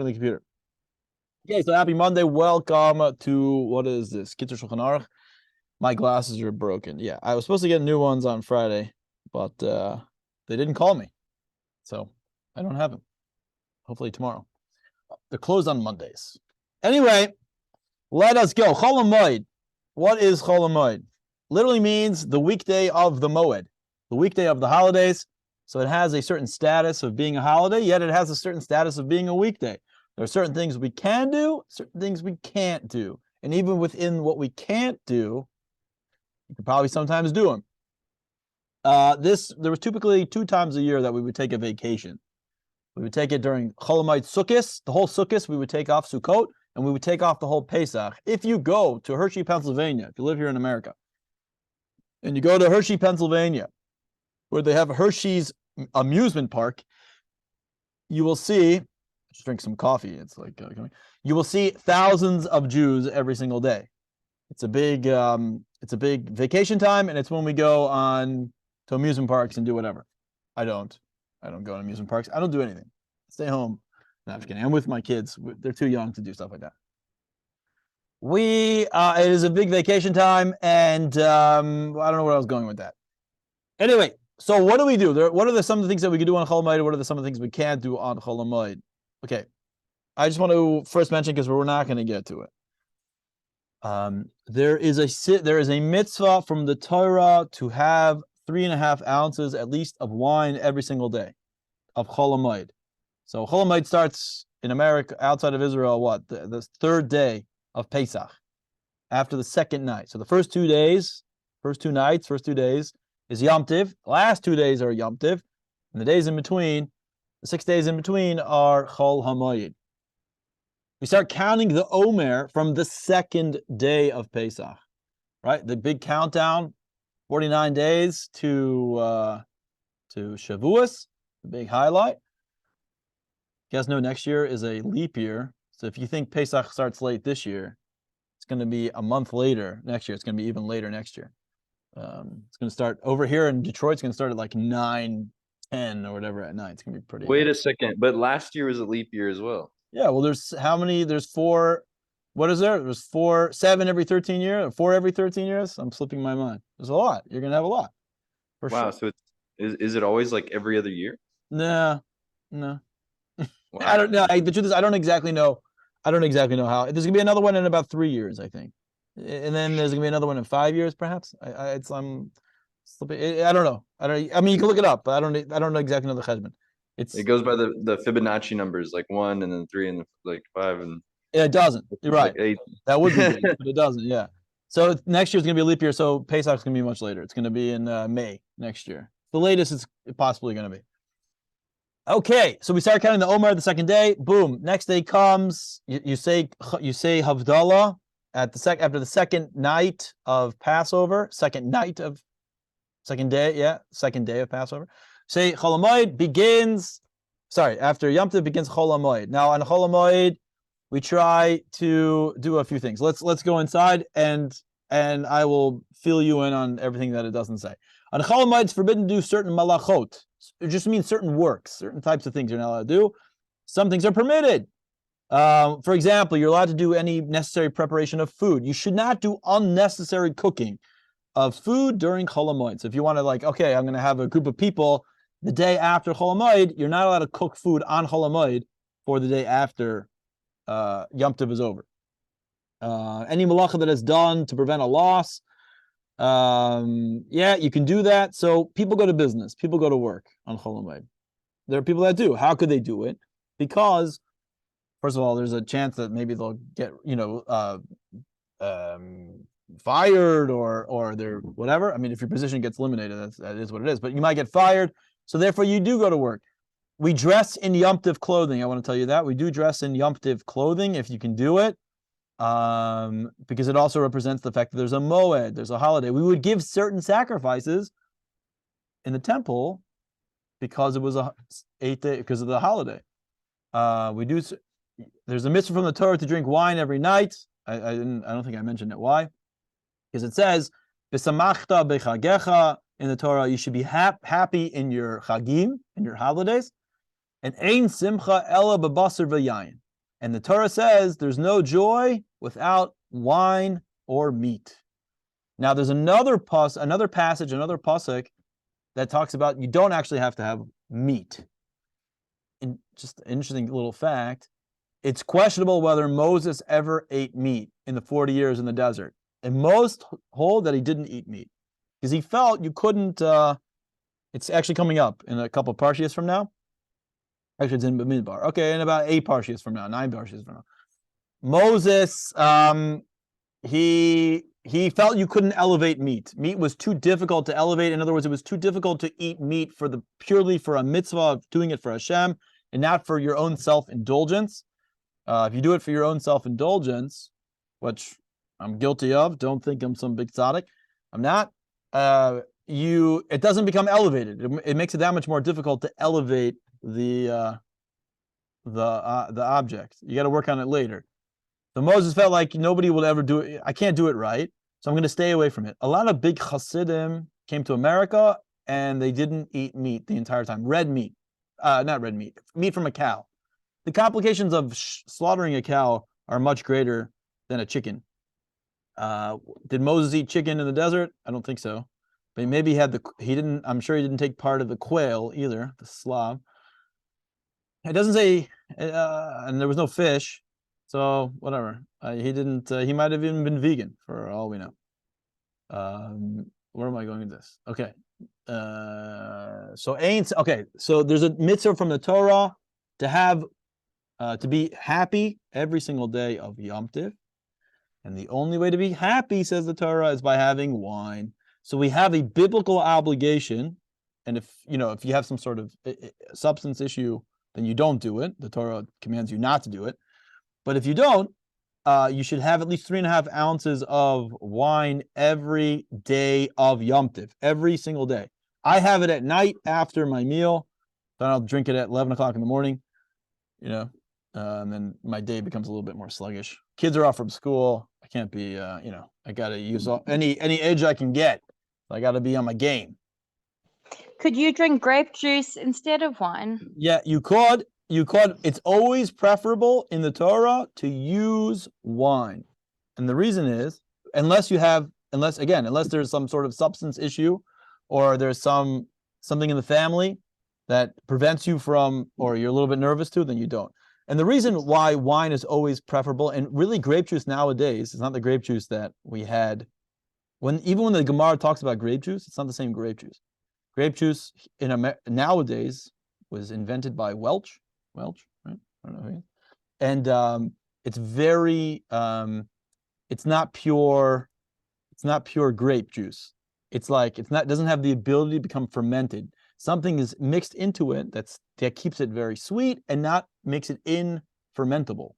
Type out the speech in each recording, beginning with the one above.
the computer. Okay, so happy Monday. Welcome to, what is this? Kitzur Shulchan Aruch. My glasses are broken. Yeah, I was supposed to get new ones on Friday, but they didn't call me. So I don't have them. Hopefully tomorrow. They're closed on Mondays. Anyway, let us go. Chol Ha'Moed. What is Chol Ha'Moed? Literally means the weekday of the Moed, the weekday of the holidays. So it has a certain status of being a holiday, yet it has a certain status of being a weekday. There are certain things we can do, certain things we can't do. And even within what we can't do, you could probably sometimes do them. There was typically 2 times a year that we would take a vacation. We would take it during Chol Ha'Moed Sukkot, the whole Sukkot, we would take off Sukkot, and we would take off the whole Pesach. If you go to Hershey, Pennsylvania, if you live here in America, and you go to Hershey, Pennsylvania, where they have Hershey's amusement park, you will see, just drink some coffee, it's like, you will see thousands of Jews every single day. It's a big vacation time, and it's when we go on to amusement parks and do whatever. I don't go to amusement parks. I don't do anything. Stay home. No, I'm just kidding. I'm with my kids. They're too young to do stuff like that. It is a big vacation time, and I don't know where I was going with that. Anyway, so what do we do? What are some of the things that we can do on Chol Ha'Moed? What are some of the things we can't do on Chol Ha'Moed? Okay, I just want to first mention, because we're not going to get to it. There is a mitzvah from the Torah to have 3.5 ounces at least of wine every single day of Chol Ha'Moed. So Chol Ha'Moed starts in America, outside of Israel, the third day of Pesach, after the second night. So the first 2 days is Yom Tiv. The last 2 days are Yom Tiv, and the days in between, the 6 days in between, are Chol Ha'Moed. We start counting the Omer from the second day of Pesach, right? The big countdown, 49 days to Shavuos, the big highlight. You guys know next year is a leap year. So if you think Pesach starts late this year, it's going to be a month later next year. It's going to be even later next year. It's going to start over here in Detroit. It's going to start at like 9:10 or whatever at night. It's going to be pretty. Wait a second, but last year was a leap year as well. Yeah, well, there's how many? There's 4. What is there? There's 7 every 13 years, or 4 every 13 years. I'm slipping my mind. There's a lot. You're going to have a lot. For wow, sure. So is it always like every other year? No. Wow. I don't know. The truth is, I don't exactly know how. There's gonna be another one in about 3 years, I think, and then there's gonna be another one in 5 years, perhaps. I don't know. I mean, you can look it up, but I don't know exactly know the cheshbon. It goes by the Fibonacci numbers, like 1 and then 3 and like 5 and. Yeah, it doesn't. You're right. Like 8. That would be good, but it doesn't. Yeah. So next year's gonna be a leap year. So Pesach's gonna be much later. It's gonna be in May next year. The latest it's possibly gonna be. Okay, so we start counting the Omer the second day. Boom. Next day comes. You say Havdalah after the second night of Passover. Second day of Passover. Say Chol Ha'Moed begins. Sorry, after Yom Tov begins Chol Ha'Moed. Now on Chol Ha'Moed, we try to do a few things. Let's go inside and I will fill you in on everything that it doesn't say. On Chol Ha'Moed, it's forbidden to do certain malachot. It just means certain works, certain types of things you're not allowed to do. Some things are permitted. For example, you're allowed to do any necessary preparation of food. You should not do unnecessary cooking of food during Chol Ha'Moed. So if you want to I'm going to have a group of people the day after Chol Ha'Moed, you're not allowed to cook food on Chol Ha'Moed for the day after Yom Tov is over. Any malacha that is done to prevent a loss, you can do that. So people go to business, people go to work on Chol Ha'Moed. There are people that do. How could they do it? Because first of all, there's a chance that maybe they'll get fired or they're whatever. I mean, if your position gets eliminated, that is what it is. But you might get fired, so therefore you do go to work. We dress in Yom Tov clothing. I want to tell you that we do dress in Yom Tov clothing if you can do it. Because it also represents the fact that there's a moed, there's a holiday. We would give certain sacrifices in the temple because it was a 8 day, because of the holiday. There's a mitzvah from the Torah to drink wine every night. I don't think I mentioned it. Why? Because it says "B'samachta b'chagecha" in the Torah. You should be happy in your chagim, in your holidays. And ein simcha ela b'basar v'yayin. And the Torah says there's no joy without wine or meat. Now, there's another passage, another pasuk that talks about you don't actually have to have meat. And just an interesting little fact, it's questionable whether Moses ever ate meat in the 40 years in the desert. And most hold that he didn't eat meat because he felt you couldn't. It's actually coming up in a couple of parshias from now. Actually, it's in Bamidbar. Okay, in about 8 parshias from now, 9 parshias from now. Moses, he felt you couldn't elevate meat. Meat was too difficult to elevate. In other words, it was too difficult to eat meat purely for a mitzvah of doing it for Hashem and not for your own self-indulgence. If you do it for your own self-indulgence, which I'm guilty of, don't think I'm some big tzaddik. I'm not. It doesn't become elevated. It makes it that much more difficult to elevate the object. You got to work on it later. So Moses felt like nobody will ever do it. I can't do it right, so I'm going to stay away from it. A lot of big Hasidim came to America and they didn't eat meat the entire time. Red meat, not red meat, meat from a cow. The complications of slaughtering a cow are much greater than a chicken. Did Moses eat chicken in the desert? I don't think so. But maybe he didn't. I'm sure he didn't take part of the quail either, the slav. It doesn't say, and there was no fish. So whatever, he didn't. He might have even been vegan for all we know. Where am I going with this? Okay, so there's a mitzvah from the Torah to be happy every single day of Yom Tiv, and the only way to be happy, says the Torah, is by having wine. So we have a biblical obligation, and if you have some sort of substance issue, then you don't do it. The Torah commands you not to do it. But if you don't, you should have at least 3.5 ounces of wine every day of Yom Tiv, every single day. I have it at night after my meal. Then I'll drink it at 11 o'clock in the morning, and then my day becomes a little bit more sluggish. Kids are off from school. I can't be, I got to use any edge I can get. I got to be on my game. Could you drink grape juice instead of wine? Yeah, you could. It's always preferable in the Torah to use wine. And the reason is, unless there's some sort of substance issue or there's something in the family that prevents you from, or you're a little bit nervous to, then you don't. And the reason why wine is always preferable, and really grape juice nowadays, is not the grape juice that we had even when the Gemara talks about grape juice, it's not the same grape juice. Grape juice nowadays was invented by Welch, right? I don't know who he is. And it's very, it's not pure grape juice. It doesn't have the ability to become fermented. Something is mixed into it that keeps it very sweet and not makes it infermentable.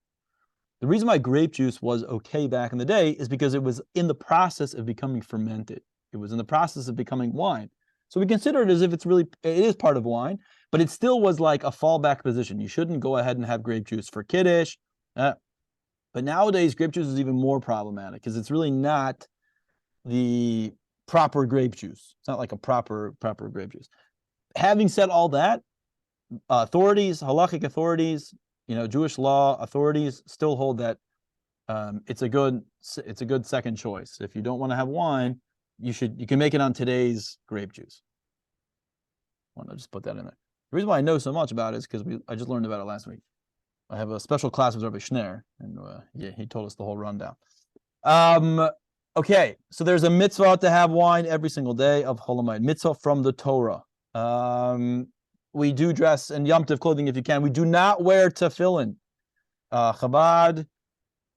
The reason why grape juice was okay back in the day is because it was in the process of becoming fermented. It was in the process of becoming wine. So we consider it as if it is part of wine, but it still was like a fallback position. You shouldn't go ahead and have grape juice for Kiddush. But nowadays, grape juice is even more problematic because it's really not the proper grape juice. It's not like a proper grape juice. Having said all that, halachic authorities, Jewish law authorities still hold that it's a good second choice. If you don't want to have wine, you can make it on today's grape juice. I'll just put that in there. The reason why I know so much about it is because I just learned about it last week. I have a special class with Rabbi Schneer, and he told us the whole rundown. Okay, so there's a mitzvah to have wine every single day of Chol Ha'Moed, mitzvah from the Torah. We do dress in Yom Tov clothing if you can. We do not wear tefillin. Chabad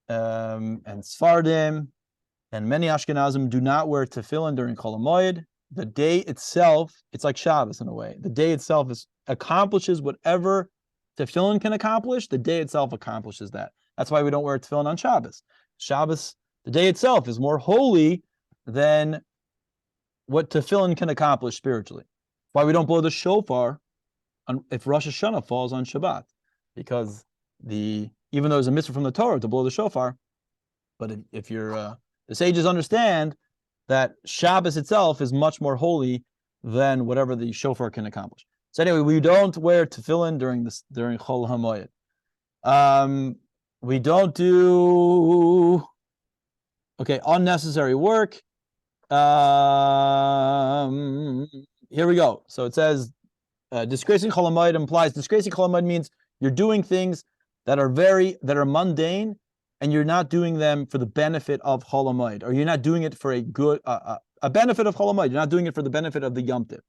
and Sfardim and many Ashkenazim do not wear tefillin during Chol Ha'Moed. The day itself, it's like Shabbos in a way. The day itself accomplishes whatever tefillin can accomplish. The day itself accomplishes that. That's why we don't wear tefillin on Shabbos. Shabbos, the day itself, is more holy than what tefillin can accomplish spiritually. Why we don't blow the shofar if Rosh Hashanah falls on Shabbat, because even though there's a mitzvah from the Torah to blow the shofar, but if the sages understand that Shabbos itself is much more holy than whatever the shofar can accomplish. So anyway, we don't wear tefillin during Chol Ha'Moed. We don't do unnecessary work. Here we go. So it says disgracing Chol Ha'Moed implies disgracing Chol Ha'Moed means you're doing things that are mundane, and you're not doing them for the benefit of Chol Ha'Moed, or you're not doing it for a good a benefit of Chol Ha'Moed. You're not doing it for the benefit of the Yom Tov.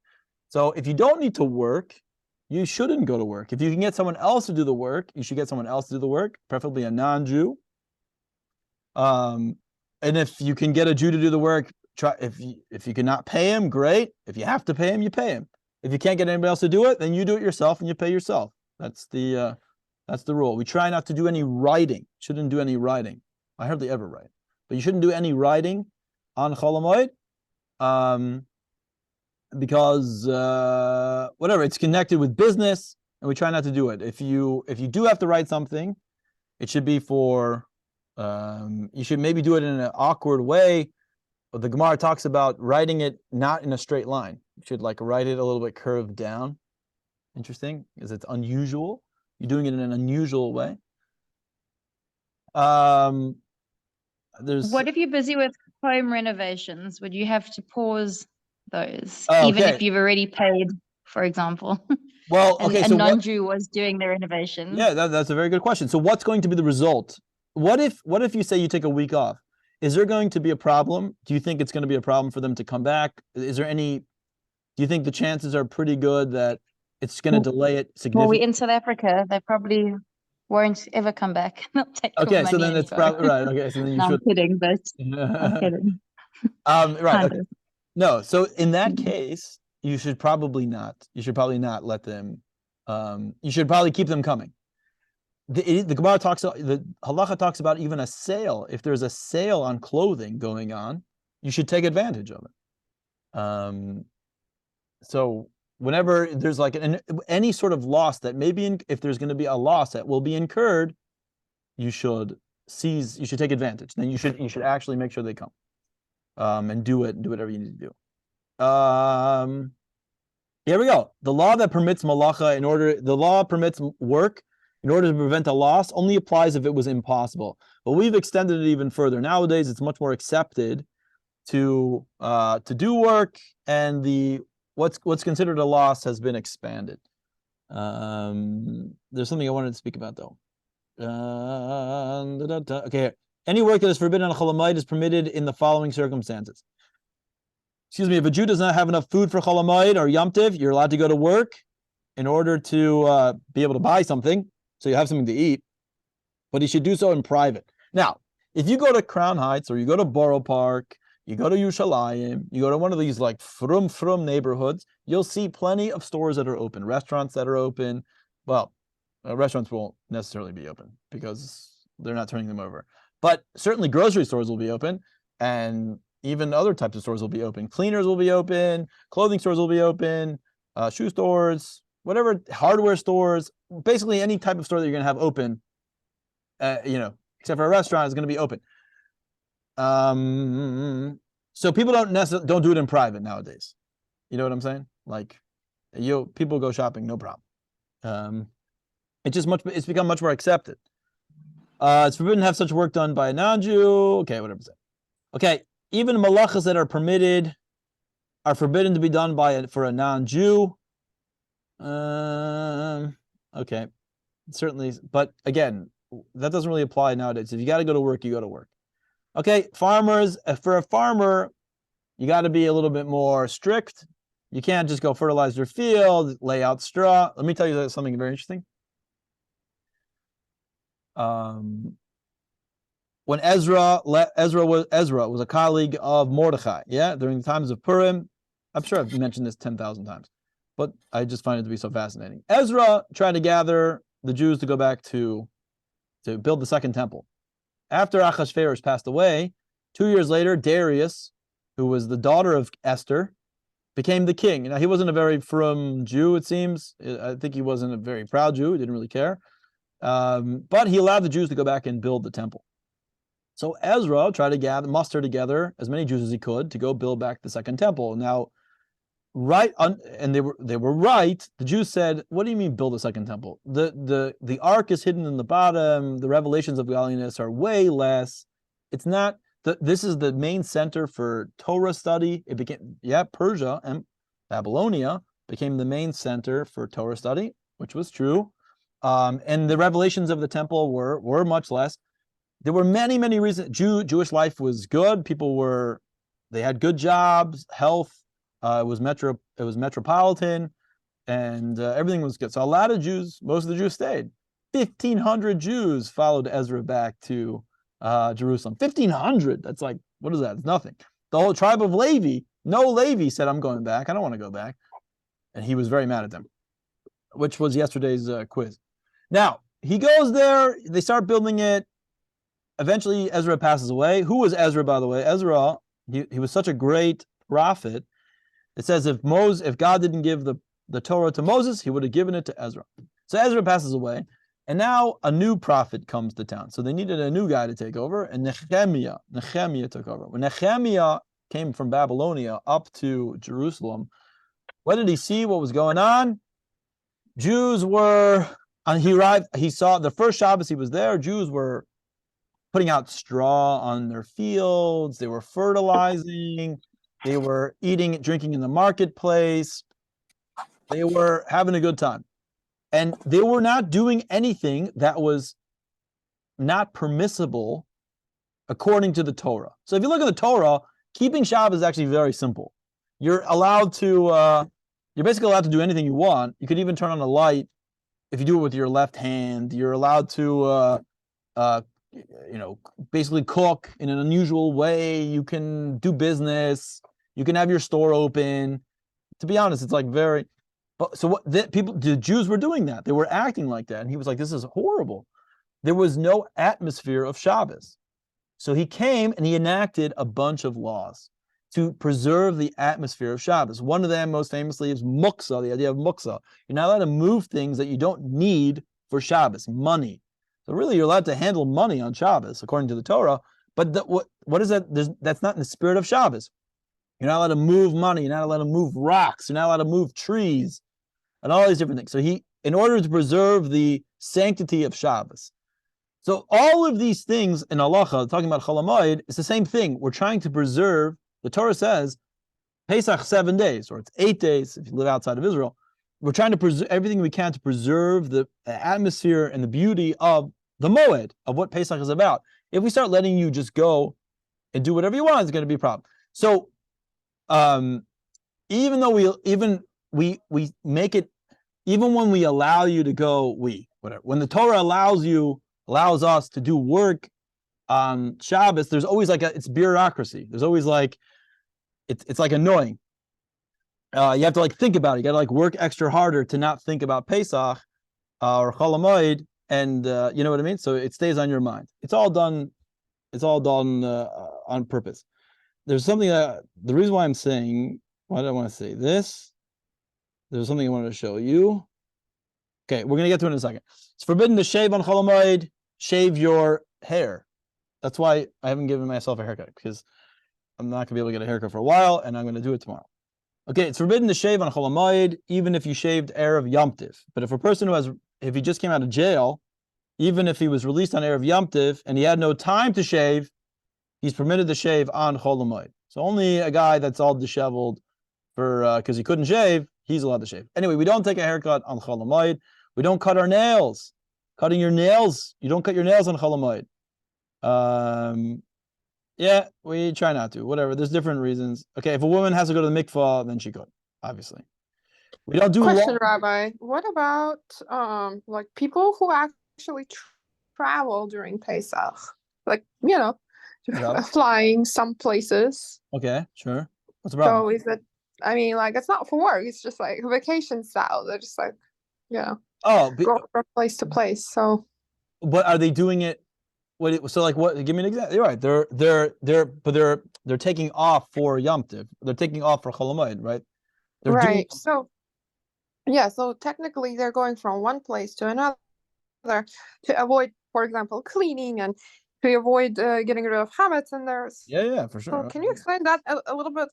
So if you don't need to work, you shouldn't go to work. If you can get someone else to do the work, you should get someone else to do the work, preferably a non-Jew. And if you can get a Jew to do the work, try. If you cannot pay him, great. If you have to pay him, you pay him. If you can't get anybody else to do it, then you do it yourself and you pay yourself. That's the rule. We try not to do any writing. Shouldn't do any writing. I hardly ever write, but you shouldn't do any writing on Chol Ha'Moed, because whatever, it's connected with business, and we try not to do it. If you do have to write something, it should be for you should maybe do it in an awkward way. But the Gemara talks about writing it not in a straight line. You should like write it a little bit curved down. Interesting, because it's unusual. You're doing it in an unusual way. There's What if you're busy with home renovations? Would you have to pause those, Oh, even okay. if you've already paid, for example? Well, and okay, a so non-Jew was doing the renovations. Yeah, that's a very good question. So what's going to be the result? What if you say you take a week off? Is there going to be a problem? Do you think it's going to be a problem for them to come back? Is there any? Do you think the chances are pretty good that it's going to delay it Well, significantly? we're in South Africa. They probably won't ever come back. They'll take your Okay, so money then and it's go. probably right. Okay, so then you No, I'm should. kidding, but I'm kidding. Right. Kind Okay. of. No. So in that Mhm. case, you should probably not. You should probably not let them. You should probably keep them coming. The Gemara talks. The Halacha talks about even a sale. If there's a sale on clothing going on, you should take advantage of it. So whenever there's like any sort of loss that maybe if there's going to be a loss that will be incurred, you should seize. You should take advantage. Then you should actually make sure they come, and do whatever you need to do. Here we go. The law that permits malacha the law permits work in order to prevent a loss only applies if it was impossible. But we've extended it even further. Nowadays, it's much more accepted to do work, and what's considered a loss has been expanded. There's something I wanted to speak about though. Okay, any work that is forbidden on Chol Ha'Moed is permitted in the following circumstances. Excuse me, if a Jew does not have enough food for Chol Ha'Moed or Yom Tov, you're allowed to go to work in order to be able to buy something, so you have something to eat, but he should do so in private. Now, if you go to Crown Heights or you go to Borough Park, you go to Yerushalayim, you go to one of these like frum neighborhoods, you'll see plenty of stores that are open, restaurants that are open. Well, restaurants won't necessarily be open because they're not turning them over. But certainly grocery stores will be open, and even other types of stores will be open. Cleaners will be open, clothing stores will be open, shoe stores, whatever, hardware stores, basically any type of store that you're going to have open, except for a restaurant is going to be open. So people don't do it in private nowadays. You know what I'm saying? Like, people go shopping, no problem. It's become much more accepted. It's forbidden to have such work done by a non-Jew. Okay, whatever. Okay, even malachas that are permitted are forbidden to be done for a non-Jew. Okay, certainly, but again, that doesn't really apply nowadays. If you got to go to work, you go to work. Okay, farmers. For a farmer, you got to be a little bit more strict. You can't just go fertilize your field, lay out straw. Let me tell you something very interesting. When Ezra was a colleague of Mordechai, during the times of Purim. I'm sure I've mentioned this 10,000 times, but I just find it to be so fascinating. Ezra tried to gather the Jews to go back to build the second temple. After Achashverosh passed away, 2 years later, Darius, who was the daughter of Esther, became the king. Now, he wasn't a very frum Jew, it seems. I think he wasn't a very proud Jew. He didn't really care. But he allowed the Jews to go back and build the temple. So Ezra tried to muster together as many Jews as he could to go build back the second temple. Now, right, and they were right. The Jews said, "What do you mean build a second temple? The ark is hidden in the bottom. The revelations of godliness are way less. It's not. This is the main center for Torah study. It became Persia and Babylonia became the main center for Torah study, which was true. And the revelations of the temple were much less. There were many reasons. Jewish life was good. They had good jobs, health. It was metropolitan, and everything was good. So a lot of Jews, most of the Jews stayed. 1,500 Jews followed Ezra back to Jerusalem. 1,500. That's like, what is that? It's nothing. The whole tribe of Levi, no Levi said, "I'm going back. I don't want to go back," and he was very mad at them, which was yesterday's quiz. Now he goes there. They start building it. Eventually, Ezra passes away. Who was Ezra, by the way? Ezra. He was such a great prophet. It says if God didn't give the Torah to Moses, he would have given it to Ezra. So Ezra passes away, and now a new prophet comes to town. So they needed a new guy to take over, and Nehemiah took over. When Nehemiah came from Babylonia up to Jerusalem, what did he see? What was going on? Jews were, and he arrived, he saw the first Shabbos he was there, Jews were putting out straw on their fields, they were fertilizing, they were eating, drinking in the marketplace. They were having a good time. And they were not doing anything that was not permissible according to the Torah. So if you look at the Torah, keeping Shabbos is actually very simple. You're basically allowed to do anything you want. You could even turn on a light if you do it with your left hand. You're allowed to basically cook in an unusual way. You can do business. You can have your store open. To be honest, it's like very. So what the Jews were doing that. They were acting like that, and he was like, "This is horrible." There was no atmosphere of Shabbos, so he came and he enacted a bunch of laws to preserve the atmosphere of Shabbos. One of them, most famously, is muksa. The idea of muksa. You're not allowed to move things that you don't need for Shabbos. Money. So really, you're allowed to handle money on Shabbos according to the Torah. But what is that? That's not in the spirit of Shabbos. You're not allowed to move money. You're not allowed to move rocks. You're not allowed to move trees, and all these different things. So in order to preserve the sanctity of Shabbos. So all of these things in halacha, talking about Chol Ha'Moed, it's the same thing. We're trying to preserve. The Torah says Pesach 7 days, or it's 8 days if you live outside of Israel. We're trying to preserve everything we can to preserve the atmosphere and the beauty of the Moed, of what Pesach is about. If we start letting you just go and do whatever you want, it's going to be a problem. So even though we make it, even when we allow you to go, when the Torah allows us to do work on Shabbos, there's always it's bureaucracy. There's always it's like annoying. You have to think about it. You got to work extra harder to not think about Pesach or Chol Ha'Moed, and you know what I mean. So it stays on your mind. It's all done. It's all done on purpose. There's something the reason why I'm saying, why did I want to say this? There's something I wanted to show you. Okay, we're gonna get to it in a second. It's forbidden to shave on Chol Ha'Moed. Shave your hair. That's why I haven't given myself a haircut, because I'm not gonna be able to get a haircut for a while, and I'm gonna do it tomorrow. Okay, it's forbidden to shave on Chol Ha'Moed, even if you shaved Erev Yom Tiv. But if a person if he just came out of jail, even if he was released on Erev Yom Tiv and he had no time to shave, he's permitted to shave on Chol Ha'Moed. So only a guy that's all disheveled because he couldn't shave, he's allowed to shave. Anyway, we don't take a haircut on Chol Ha'Moed. We don't cut our nails. Cutting your nails, you don't cut your nails on Chol Ha'Moed. Yeah, we try not to. Whatever. There's different reasons. Okay, if a woman has to go to the mikvah, then she could. Obviously, we don't do. Question, Rabbi. What about people who actually travel during Pesach, flying some places? Okay, sure. What's the problem? So is it? I mean, it's not for work. It's just vacation style. They're just go from place to place. So, but are they doing it? What? Give me an example. You're right. They're taking off for Yom Tiv. They're taking off for Chol Ha'Moed, right? Right. So technically they're going from one place to another to avoid, for example, cleaning and to avoid getting rid of habits. And there's yeah, for sure. So can you explain that a little bit?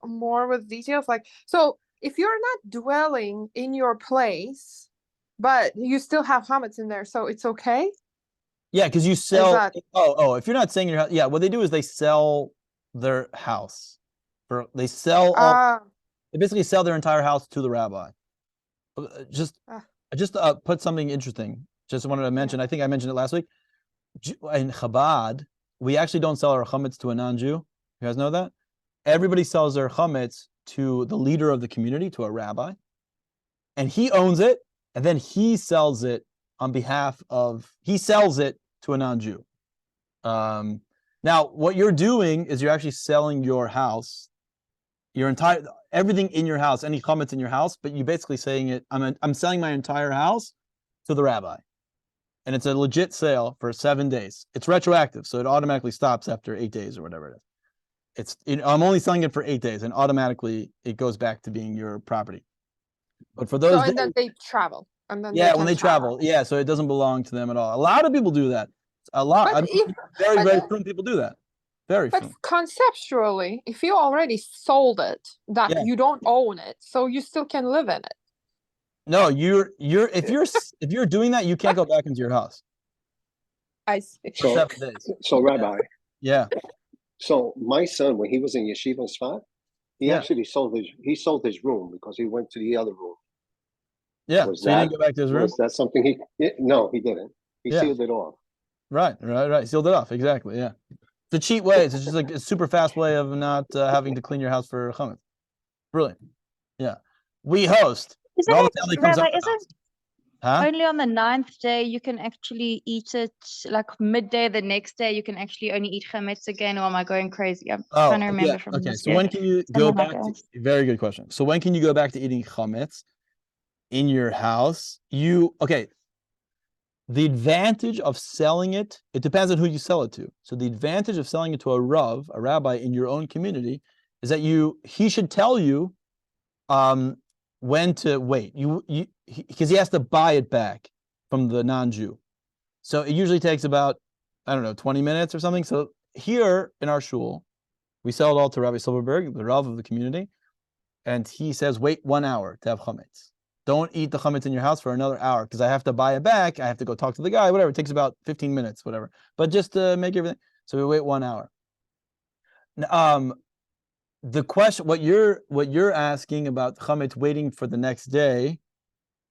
more with details? Like, so if you're not dwelling in your place, but you still have chametz in there, so it's okay? Yeah, because you sell. that- If you're not staying in your house, yeah, what they do is they sell their house. They sell all. Ah, They basically sell their entire house to the rabbi. Just, Ah. I just put something interesting. Just wanted to mention. I think I mentioned it last week. In Chabad, we actually don't sell our chametz to a non-Jew. You guys know that? Everybody sells their chametz to the leader of the community, to a rabbi, and he owns it, and then he sells it on behalf of. He sells it to a non-Jew. Now, what you're doing is you're actually selling your house, your entire everything in your house, any chametz in your house, but you basically saying it. I'm selling my entire house to the rabbi. And it's a legit sale for 7 days. It's retroactive, so it automatically stops after 8 days or whatever it is. I'm only selling it for 8 days, and automatically it goes back to being your property. But for those, so, and then they travel, and then yeah, they when can they travel, yeah, so it doesn't belong to them at all. A lot of people do that. A lot. But Very, but very the- few people do that. Very But few. conceptually, if you already sold it, that Yeah. you don't own it, so you still can live in it. No, if you're doing that, you can't go back into your house I see. for So, 7 days. so Rabbi, Yeah, so my son, when he was in yeshiva spot, he Yeah. actually sold his room because he went to the other room. yeah. Was So he didn't that- go back to his room. Was that something no, he didn't. He Yeah. sealed it off. Right. Sealed it off. Exactly. Yeah. It's a cheat way. It's just like a super fast way of not having to clean your house for chametz. Brilliant. Yeah. We host. Isn't All the it, family comes Rabbi, over the house. isn't Huh? only on the 9th day you can actually eat it, like midday the next day you can actually only eat chametz again, or am I going crazy? I'm trying to remember from Okay. this So year. when can you go Something like back to? that. Very good question. So when can you go back to eating chametz in your house? The advantage of selling it depends on who you sell it to. So the advantage of selling it to a rabbi in your own community, is that he should tell you when to wait. Because he has to buy it back from the non-Jew. So it usually takes about, I don't know, 20 minutes or something. So here in our shul, we sell it all to Rabbi Silverberg, the Rav of the community, and he says, wait 1 hour to have chametz. Don't eat the chametz in your house for another hour, because I have to buy it back. I have to go talk to the guy, whatever. It takes about 15 minutes, whatever. But just to make everything. So we wait 1 hour. The question, what you're asking about chametz waiting for the next day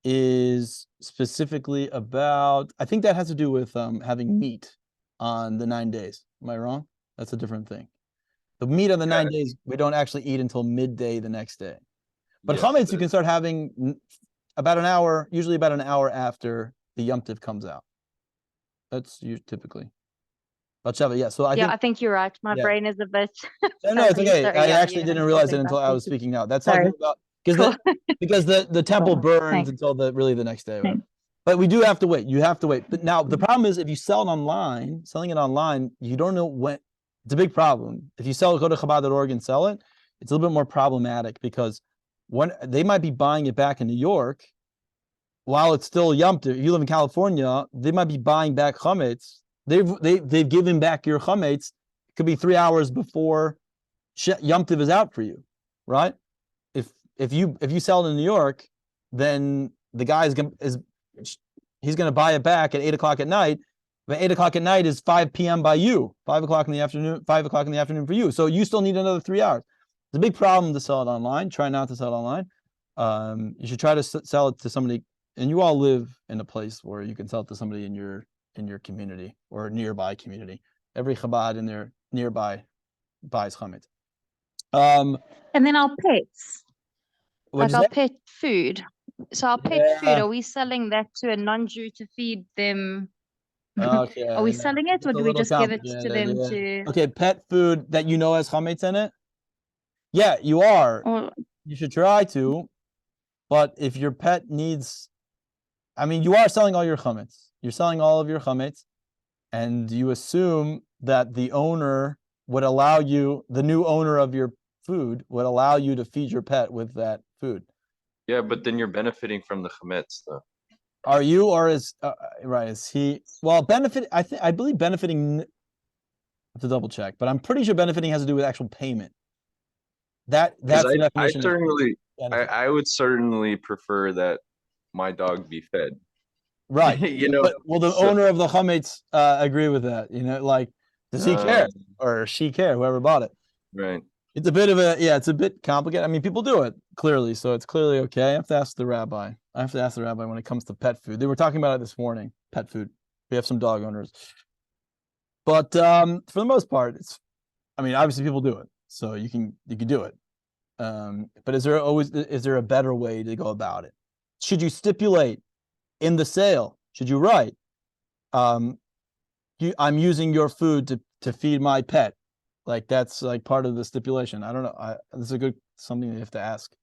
is specifically about, I think that has to do with having meat on the 9 days. Am I wrong? That's a different thing. The meat on the 9 days, we don't actually eat until midday the next day. But Yes, chametz it you can is. start having about an hour, usually about an hour after the Yom Tov comes out. That's you typically. But Sheva, yeah. So I think you're right. My yeah. brain is a bit. No, it's okay. Sorry, I yeah, actually you didn't have realize it something until back I was to- speaking now. That's Sorry. talking about because the temple Cool. burns Thanks. until the next day. Whatever. Thanks. But we do have to wait. You have to wait. But now the problem is, if you sell it online, selling it online, you don't know when. It's a big problem. If you go to Chabad.org and sell it, it's a little bit more problematic, because when they might be buying it back in New York while it's still Yom Tov. If you live in California, they might be buying back chametz. They've given back your chametz. It could be 3 hours before Yom Tov is out for you, right? If you sell it in New York, then the guy he's gonna buy it back at 8 o'clock at night. But 8 o'clock at night is 5 p.m. by you, 5 o'clock in the afternoon, 5 o'clock in the afternoon for you. So you still need another 3 hours. It's a big problem to sell it online. Try not to sell it online. You should try to sell it to somebody, and you all live in a place where you can sell it to somebody in your community or nearby community. Every Chabad in there nearby buys chametz. And then our pets, What'd like you our say? pet food. So our pet food, Yeah. are we selling that to a non-Jew to feed them? Okay. Are we yeah. selling it, It's or a do we little just give it to complicated, them yeah. to? Okay, pet food that you know has chametz in it? Yeah, you are. Or You should try to. But if your pet needs, I mean, you are selling all your chametz. You're selling all of your chametz, and you assume that the owner would allow you, the new owner of your food would allow you to feed your pet with that food. Yeah, but then you're benefiting from the chametz, though. Are you, or is right? Is he? Well, I believe benefiting. I have to double check, but I'm pretty sure benefiting has to do with actual payment. That's Because the I definition. certainly, Benefit. I would certainly prefer that my dog be fed. Right. You know, But will the so- owner of the chametz agree with that? You know, like, does he care or she care? Whoever bought it. Right. It's a bit of a it's a bit complicated. I mean, people do it clearly, so it's clearly okay. I have to ask the rabbi. I have to ask the rabbi when it comes to pet food. They were talking about it this morning. Pet food. We have some dog owners, but for the most part, it's. I mean, obviously people do it, so you can do it. But is there a better way to go about it? Should you stipulate in the sale? Should you write, I'm using your food to feed my pet? Like that's like part of the stipulation. I don't know. This is something you have to ask.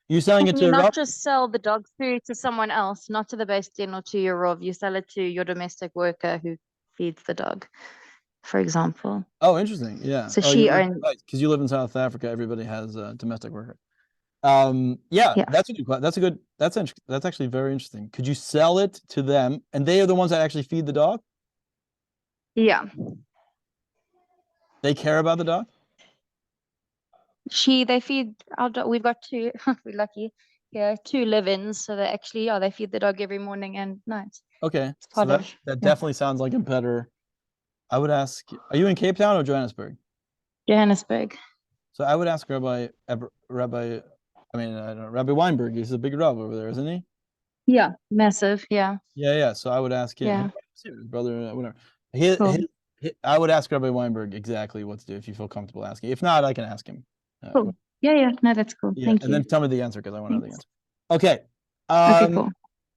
You selling it Can to you a not rub? just sell the dog food to someone else, not to the Beis Din or to your Rov? You sell it to your domestic worker who feeds the dog, for example. Oh, interesting. Yeah. So Oh, she you're owns. right, because you live in South Africa. Everybody has a domestic worker. Yeah. That's that's actually very interesting. Could you sell it to them, and they are the ones that actually feed the dog? Yeah. They care about the dog? They feed our dog. We've got two. We're lucky. Yeah, two live-ins. So they feed the dog every morning and night. Okay. It's So part of. that definitely sounds like a better. I would ask, are you in Cape Town or Johannesburg? Johannesburg. So I would ask Rabbi Weinberg. He's a big Rav over there, isn't he? Yeah, massive. Yeah. Yeah. So I would ask him, Yeah. his brother, whatever. Cool. I would ask Rabbi Weinberg exactly what to do if you feel comfortable asking. If not, I can ask him. Cool. Yeah. No, that's cool. Yeah, Thank and you. then tell me the answer because I want to know the Thanks. answer. Okay. Okay, cool.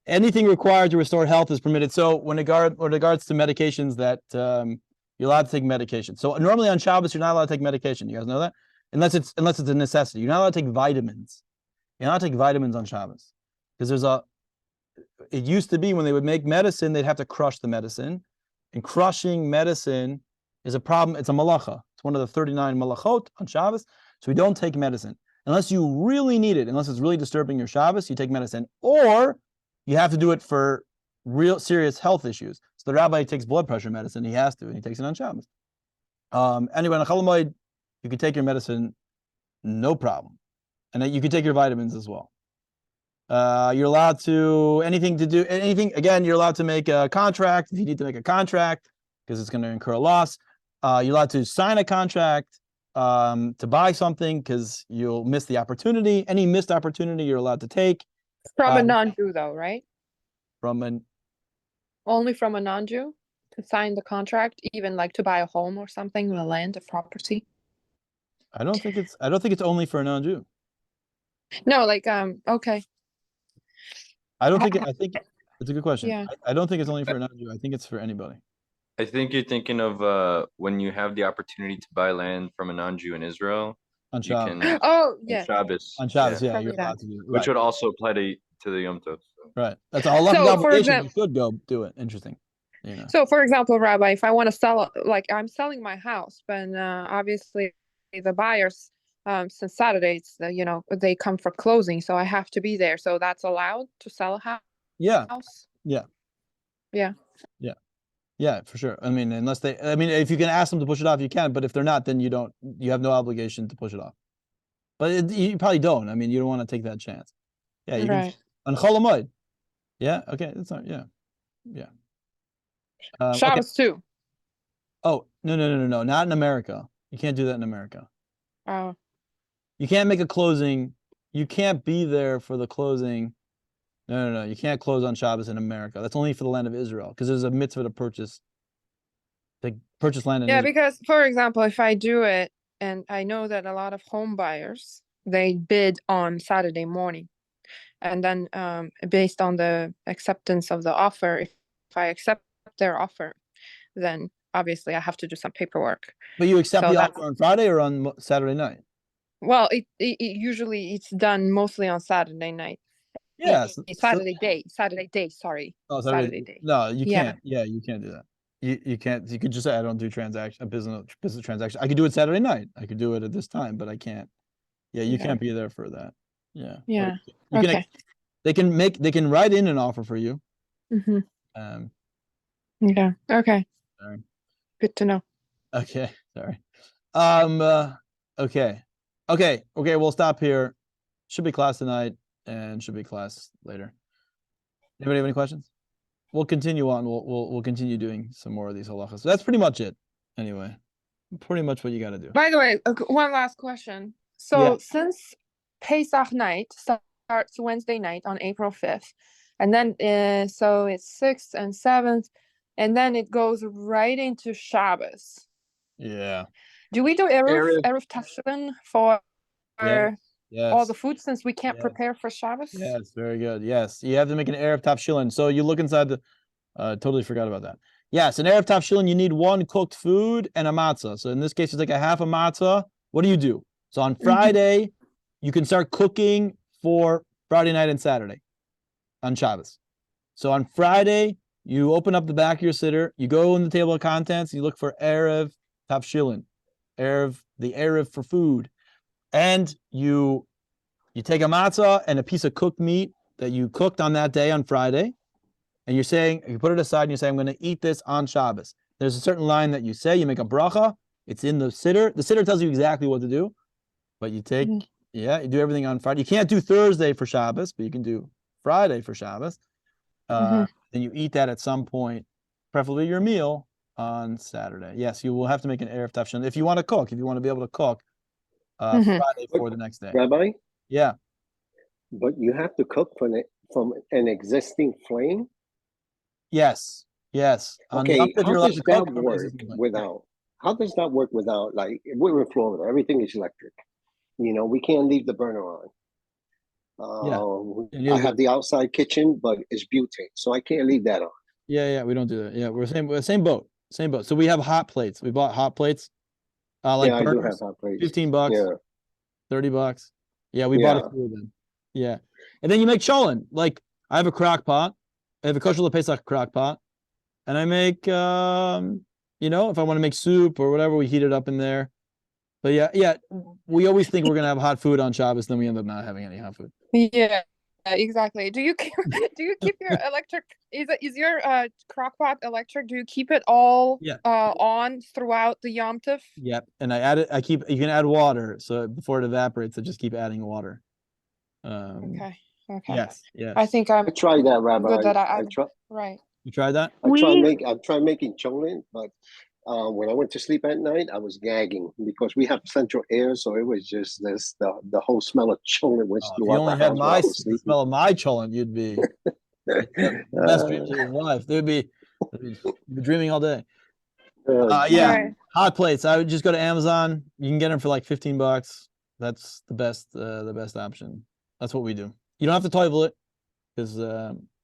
Anything required to restore health is permitted. So when regards to medications that you're allowed to take medication. So normally on Shabbos you're not allowed to take medication. You guys know that, unless it's a necessity. You're not allowed to take vitamins. You're not allowed to take vitamins on Shabbos because it used to be when they would make medicine they'd have to crush the medicine, and crushing medicine is a problem. It's a malacha. It's one of the 39 malachot on Shabbos. So we don't take medicine unless you really need it. Unless it's really disturbing your Shabbos, you take medicine, or you have to do it for real serious health issues. So the rabbi takes blood pressure medicine. He has to, and he takes it on Shabbos. Anyway, on Chol Ha'Moed, you can take your medicine, no problem, and then you can take your vitamins as well. You're allowed to anything. Again, you're allowed to make a contract if you need to make a contract because it's going to incur a loss. You're allowed to sign a contract to buy something because you'll miss the opportunity. Any missed opportunity you're allowed to take. From a non-Jew though, right? Only from a non-Jew to sign the contract, even like to buy a home or something, the land, a property. I don't think it's only for a non-Jew. No, okay. I think it's a good question. Yeah. I don't think it's only for a non-Jew. I think it's for anybody. I think you're thinking of when you have the opportunity to buy land from a non-Jew in Israel. On You Shabbos. can Oh, on yeah. Shabbos. On Shabbos, yeah, Probably you're that. allowed to do it. Which Right. would also apply to the Yom Tov. So. Right. That's a halachic So, for obligation. example- You should go do it. Interesting. You know. So, for example, Rabbi, if I want to sell, I'm selling my house, but obviously the buyers, since Saturday, they come for closing, so I have to be there. So that's allowed to sell a house? Yeah. Yeah. Yeah, for sure. I mean, if you can ask them to push it off, you can. But if they're not, then you have no obligation to push it off. But you probably don't. I mean, you don't want to take that chance. Yeah, you Right. can on Chol Ha'Moed. Yeah. Okay. That's not. Yeah. Okay. Shabbos too. Oh no! Not in America. You can't do that in America. Oh. You can't make a closing. You can't be there for the closing. No. You can't close on Shabbos in America. That's only for the land of Israel because there's a mitzvah to purchase land in Yeah, Israel. because for example, if I do it, and I know that a lot of home buyers, they bid on Saturday morning, and then based on the acceptance of the offer, if I accept their offer, then obviously I have to do some paperwork. But you accept So the that- offer on Friday or on Saturday night? Well, it usually it's done mostly on Saturday night. Yeah. Saturday day, sorry. Oh, Saturday day. No, you Yeah. can't. Yeah, you can't do that. You can't. You could just say I don't do business transaction. I could do it Saturday night. I could do it at this time, but I can't. Yeah, you Okay. can't be there for that. Yeah. Yeah. You can. Okay. They can write in an offer for you. Mm-hmm. Um. Yeah. Okay. Sorry. Good to know. Okay. Sorry. Okay. Okay, we'll stop here. Should be class tonight and should be class later. Anybody have any questions? We'll continue on. We'll continue doing some more of these halachas. So that's pretty much it. Anyway, pretty much what you got to do. By the way, one last question. So since Pesach night starts Wednesday night on April 5th, and then so it's 6th and 7th, and then it goes right into Shabbos. Yeah. Do we do Erev Tafshilin for Yes. all the food since we can't prepare for Shabbos? Yes, very good. Yes, you have to make an Erev Tafshilin. So you look inside the. Totally forgot about that. Yes, an Erev Tafshilin, you need one cooked food and a matzah. So in this case, it's like a half a matzah. What do? So on Friday, you can start cooking for Friday night and Saturday on Shabbos. So on Friday, you open up the back of your siddur, you go in the table of contents, you look for Erev Tafshilin, the Erev for food. And you take a matzah and a piece of cooked meat that you cooked on that day on Friday, and you're saying, you put it aside and you say, I'm going to eat this on Shabbos. There's a certain line that you say, you make a bracha, it's in the siddur. The siddur tells you exactly what to do, but you take, you do everything on Friday. You can't do Thursday for Shabbos, but you can do Friday for Shabbos. Then you eat that at some point, preferably your meal on Saturday. Yes, you will have to make an Erev Tafshilin if you want to cook, if you want to be able to cook Friday for the next day. Rabbi? Yeah. But you have to cook from an existing flame? Yes. Okay, how does that work without? How does that work without, like, we're in Florida, everything is electric. We can't leave the burner on. I have the outside kitchen, but it's butane, so I can't leave that on. Yeah, we don't do that. Yeah, we're same boat. So we have hot plates. We bought hot plates. Like I do burners, have hot plates. $15, $30. Yeah, we bought a few of them. Yeah, and then you make cholent. Like I have a crock pot. I have a kosher LePesach crock pot, and I make if I want to make soup or whatever, we heat it up in there. But yeah, we always think we're gonna have hot food on Shabbos, then we end up not having any hot food. Yeah, exactly. Do you keep your electric? Is your crock pot electric? Do you keep it all on throughout the Yom Tov? Yep, and I add it. You can add water, so before it evaporates, I just keep adding water. Okay. Yes. I think I tried that, Rabbi. Good that right. You tried that? I tried making cholent, but when I went to sleep at night, I was gagging because we have central air, so it was just the whole smell of cholent was. If you only had the smell of my cholent, you'd be the best dreams of your life. You'd be dreaming all day. Hot plates. I would just go to Amazon. You can get them for like $15. That's the best option. That's what we do. You don't have to toivel it, because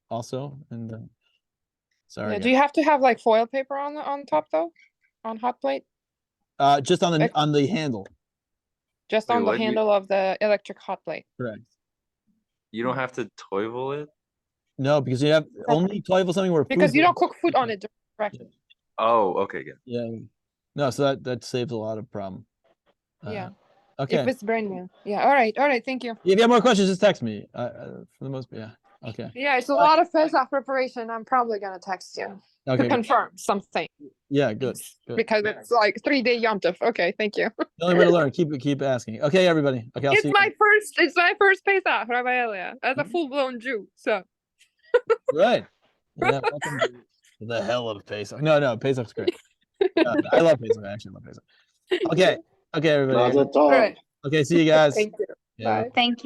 also sorry. Yeah, do you have to have like foil paper on top though, on hot plate? Just on the handle. Just on the handle of the electric hot plate. Correct. You don't have to toivel it? No, because you have only toivel something where because you don't cook food on it directly. Oh, okay, good. Yeah. No, so that saves a lot of problem. Yeah. Okay. If it's brand new. Yeah. All right. Thank you. If you have more questions, just text me. For the most, okay. Yeah, it's a lot of Pesach preparation. I'm probably gonna text you to confirm something. Yeah, good. Because it's like 3-day Yom Tov. Okay, thank you. The only way to learn. Keep asking. Okay, everybody. Okay, it's my first Pesach, Rabbi Elia, as a full-blown Jew. So. Right. Yeah. Welcome to the hell of Pesach. No, Pesach's great. I love Pesach. I actually love Pesach. Okay, everybody. All right. Okay, see you guys. Thank you. Yeah. Bye. Thank you.